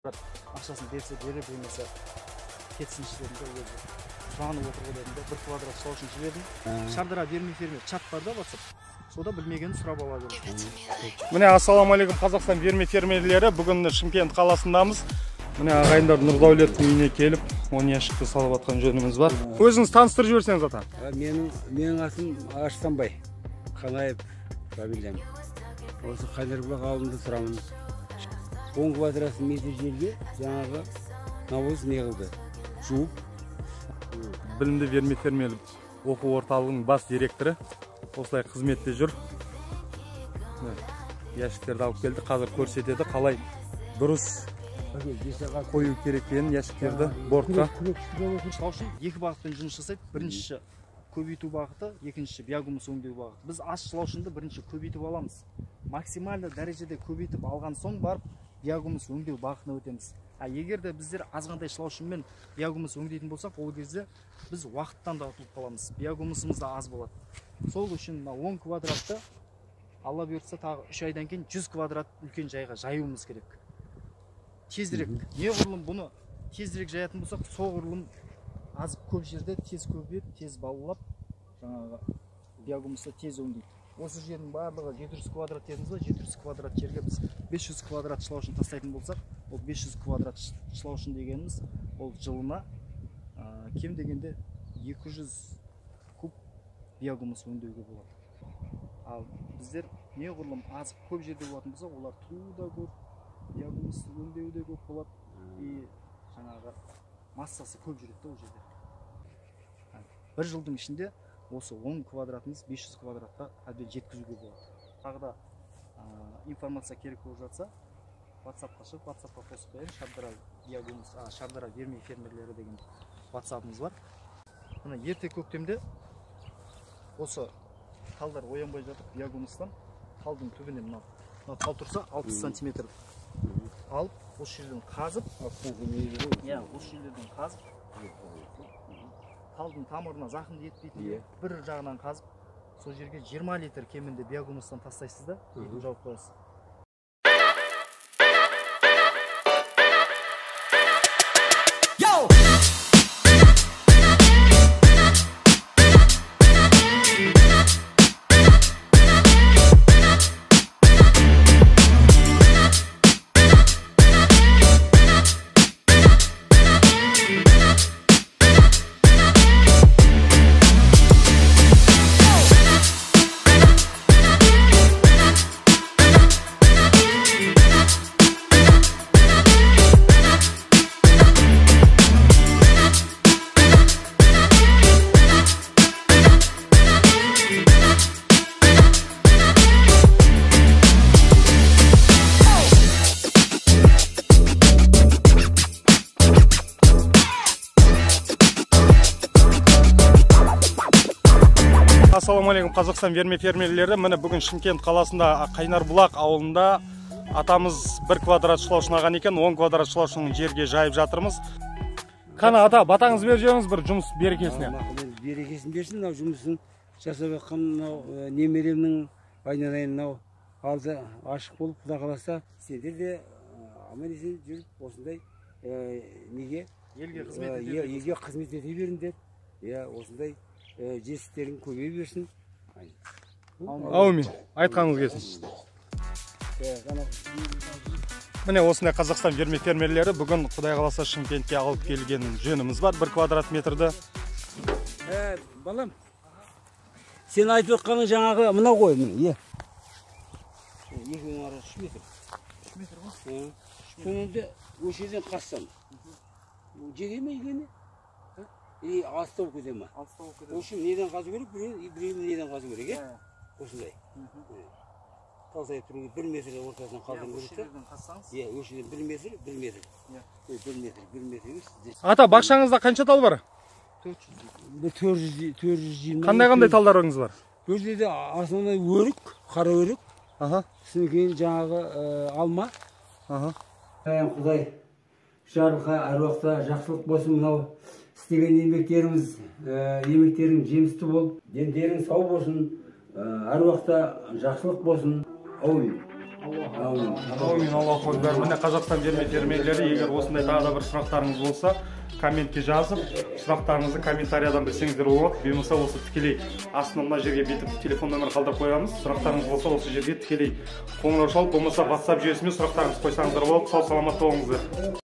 ақшасын берсе бере бермесе кетсінші дедім де өзі сұранып отыр ғой дедім де 1 квадрат сылау үшін жібердім. Шардара вермий фермер чат бар да WhatsApp. Сода білмегенін сұрап ала бердім. Міне ассалаумағалейкум Қазақстан вермий фермерлері. Бүгін Шымкент қаласындамыз. Міне ағайындар Нұрдәулеттің үйіне келіп, 10 ящикті салып атқан жөніміз бар. Өзіңіз таныстырып жіберсеңіз ата. Менің атым Арыстанбай. Қанаев фамилиям. Осы Қайнарбұлақ ауылында тұрамын. 10 квадрат метр жерге жаңағы навоз неғылды. Жуып. Білімді вермий фермерлік оқу орталығының бас директоры. Осылай қызметте жүр. Ящиктерді алып келді. Қазір көрсетеді қалай дұрыс қою керек екенін ящиктерді бортқа. Екі бағытпен жұмыс жасайды. Біріншісі көбейту бағыты, екіншісі биогумус өңдеу бағыты. Біз ас шылаушынды бірінші көбейтіп аламыз. Максималды дәрежеде көбейтіп алған соң барып биогумус өңдеу бағытына өтеміз. Егер де біздер азғандай шылаушынмен биогумус өңдейтін болсақ, ол кезде біз уақыттан да ұтылып қаламыз. Биогумусымыз да аз болады. Сол үшін 10 квадратты алла бұйыртса тағы 3 айдан кейін 100 квадрат үлкен жайға жаюымыз керек. Тезірек. Неғұрлым бұны тезірек жаятын болсақ, соғұрлым аз көп жерде тез көбейіп, тез балылап, жаңағы биогумусты тез өңдейді. Осы жердің барлығы 700 квадрат дедіңіз ғой, 700 квадрат жерге біз 500 квадрат шылаушын тастайтын болсақ, ол 500 квадрат шылаушын дегеніміз, ол жылына кем дегенде 200 куб биогумус өңдеуге болады. Ал біздер неғұрлым аз көп жерде болатын болса, олар тұру да көп, биогумус өңдеу де көп болады, и жаңағы массасы көп жүреді ол жерде. Бір жылдың ішінде осы 10 квадратымыз 500 квадратқа әбден жеткізуге болады. Тағы да информация керек болып жатса, WhatsApp-қа шығып, WhatsApp-қа қосып қояйын. Шардара вермий фермерлері деген WhatsApp-ымыз бар. Мына ерте көктемде осы талдар оянбай жатып, биогумустан талдың түбіне мына тал тұрса 60 сантиметр алып, осы жерден қазып, осы жерлерден қазып, талдың тамырына зақымды етпейтін бір жағынан қазып, сол жерге 20 литр кемінде биогумустан тастайсыз да, жауып қоясыз. Ассалаумағалейкум Қазақстан вермий фермерлері. Міне бүгін Шымкент қаласында Қайнарбұлақ ауылында атамыз 1 квадрат шылаушын алған екен, 10 квадрат шылаушының жерге жайып жатырмыз. Қана ата, батаңыз бер жеңіз бір жұмыс берекесіне. Берекесін берсін, мынау жұмысын жасап жатқан немеремнің айналайын алды ашық болып, Құда қаласа, сендер де аман-есен жүріп, осындай неге елге қызмет ете беріңдер. Осындай жетістіктерің көбейе берсін. Аумин. Айтқаныңыз келсін. Міне осындай Қазақстан вермий фермерлері бүгін Құдай қаласа Шымкентке алып келген жөніміз бар. 1 квадрат метрді. Балам, сен айтып отқаның жаңағы мынау ғой, міне. Екінің арасы 3 метр. 3 метр ғой? Сонында өшеден қассам. Жеге ме егеме? Алыста болып кете ма? Алыста болып кете. Осы неден қазу керек, біреуін неден қазу керек, осындай. Талсайып тұру, 1 метр ортасынан қалдың көріп та? Өшеден қассаңыз? Өшеден 1 метр, 1 метр. 1 метр емес. Ата, бақшаңызда қанша тал бар? 420. Қандай талдарыңыз бар? Өзде основной өрік, қара өрік. Содан кейін жаңағы алма. Құдай жарылқа әруақта жақсылық болсын, мынау істеген еңбектерің жемісті болып, дендерің сау болсын, әруақта жақсылық болсын. Аумин. Аумин, Алла қойдар. Міне Қазақстан фермерлері, егер осындай тағы да бір сұрақтарыңыз болса, комментке жазып, сұрақтарыңызды комментариядан білсеңіздер болады. Болмаса осы тікелей астына мына жерге бүйтіп телефон нөмір қалдырып қоямыз. Сұрақтарыңыз болса осы жерге тікелей қоңырау шалып, болмаса WhatsApp жүйесімен сұрақтарыңызды қойсаңыздар болады. Сау саламат болыңыздар.